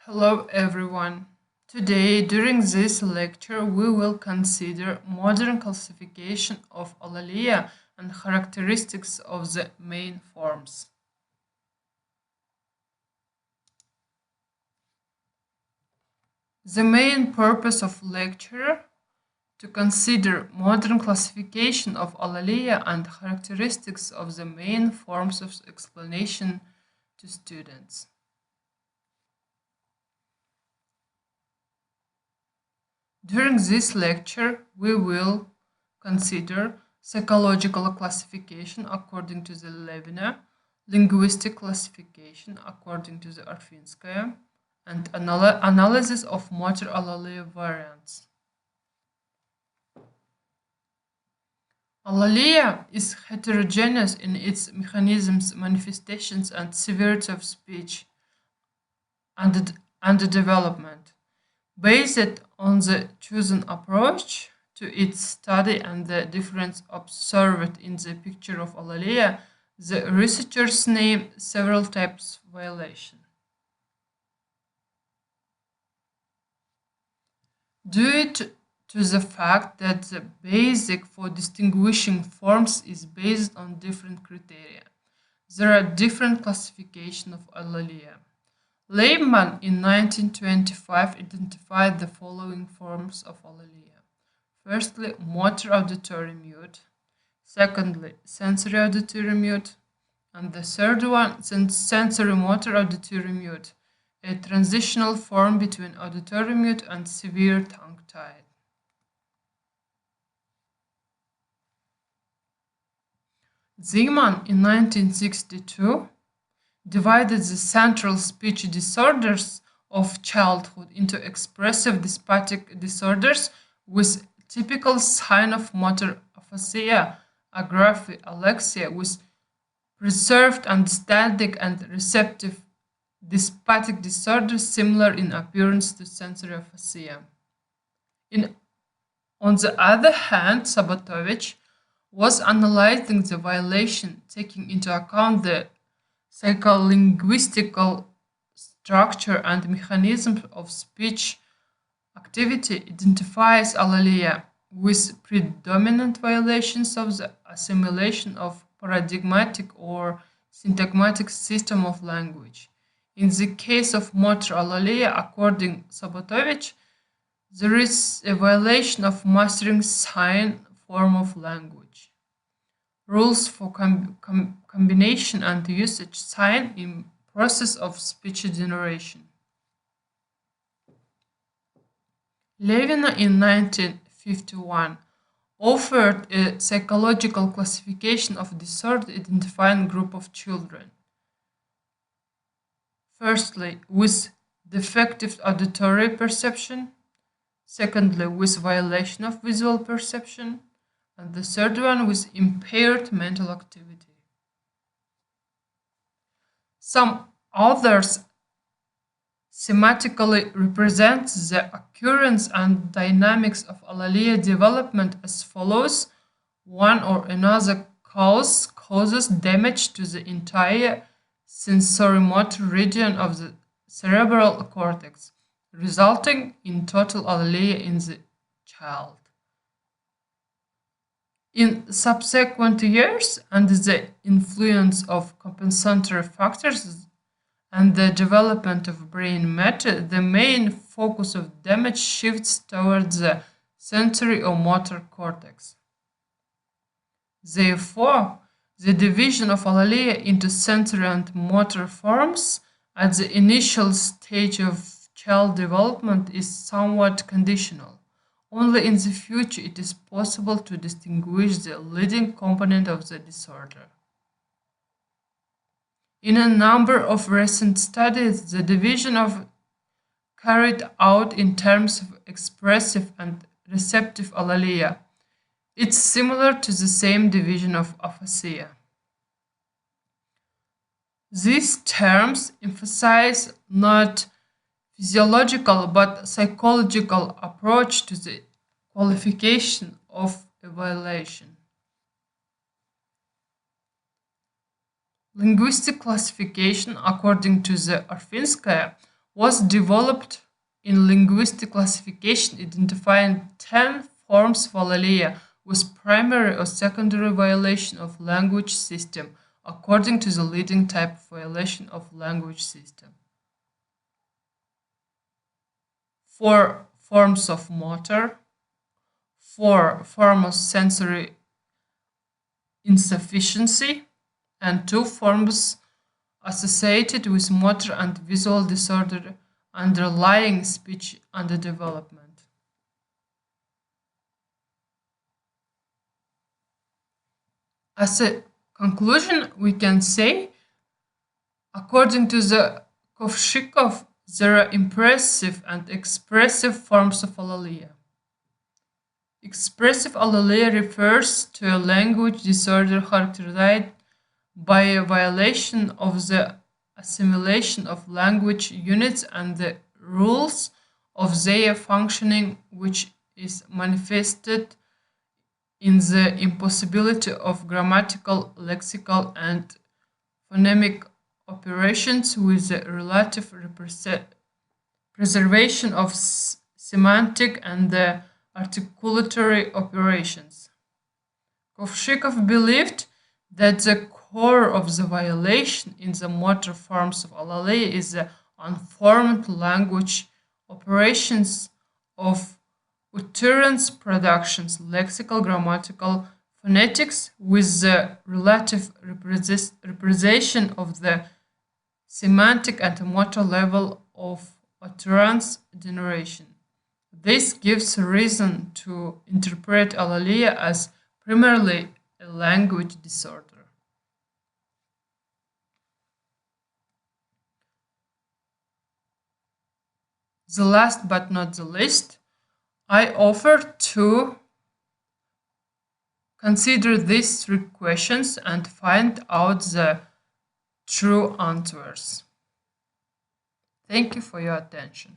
Hello everyone. Today, during this lecture, we will consider modern classification of Alалия and characteristics of the main forms. The main purpose of lecture to consider modern classification of Alалия and characteristics of the main forms of explanation to students. During this lecture, we will consider psychological classification according to the Levina, linguistic classification according to the Arfinskaya, and analysis of motor Alалия variants. Alалия is heterogeneous in its mechanisms, manifestations, and severity of speech and development. Based on the chosen approach to its study and the difference observed in the picture of Alалия, the researchers name several types of violation. Due to the fact that the basic for distinguishing forms is based on different criteria, there are different classifications of Alалия. Leibman in 1925 identified the following forms of Alалия. Firstly, motor auditory mute. Secondly, sensory auditory mute. And the third one, sensory motor auditory mute, a transitional form between auditory mute and severe tongue-tied. Zeeman in 1962 divided the central speech disorders of childhood into expressive dysphatic disorders with typical sign of motor aphasia, agraphia, alexia, with preserved understanding and receptive dysphatic disorders similar in appearance to sensory aphasia. On the other hand, Sabatovich was analyzing the violation, taking into account the psycholinguistical structure and mechanism of speech activity, identifies Alалия with predominant violations of the assimilation of paradigmatic or syntagmatic system of language. In the case of motor Alалия, according Sabatovich, there is a violation of mastering sign form of language. Rules for combination and usage sign in process of speech generation. Levina in 1951 offered a psychological classification of disorder identifying group of children. Firstly, with defective auditory perception. Secondly, with violation of visual perception. And the third one with impaired mental activity. Some authors schematically represent the occurrence and dynamics of Alалия development as follows. One or another cause causes damage to the entire sensorimotor region of the cerebral cortex, resulting in total Alалия in the child. In subsequent years, under the influence of compensatory factors and the development of brain matter, the main focus of damage shifts towards the sensory or motor cortex. Therefore, the division of Alалия into sensory and motor forms at the initial stage of child development is somewhat conditional. Only in the future it is possible to distinguish the leading component of the disorder. In a number of recent studies, the division of carried out in terms of expressive and receptive Alалия. It's similar to the same division of aphasia. These terms emphasize not physiological but psychological approach to the qualification of a violation. Linguistic classification, according to the Arfinskaya, was developed in linguistic classification, identifying 10 forms of Alalalia with primary or secondary violation of language system according to the leading type of violation of language system. 4 forms of motor, 4 forms of sensory insufficiency, and 2 forms associated with motor and visual disorder underlying speech underdevelopment. As a conclusion, we can say, according to the Kovshikov, there are impressive and expressive forms of Alalalia. Expressive Alalalia refers to a language disorder characterized by a violation of the assimilation of language units and the rules of their functioning, which is manifested in the impossibility of grammatical, lexical, and phonemic operations with the relative preservation of semantic and the articulatory operations. Kovshikov believed that the core of the violation in the motor forms of Alalalia is the unformed language operations of utterance productions, lexical, grammatical, phonetics, with the relative representation of the semantic and motor level of utterance generation. This gives reason to interpret Alalalia as primarily a language disorder. The last but not the least, I offer to consider these 3 questions and find out the true answers. Thank you for your attention.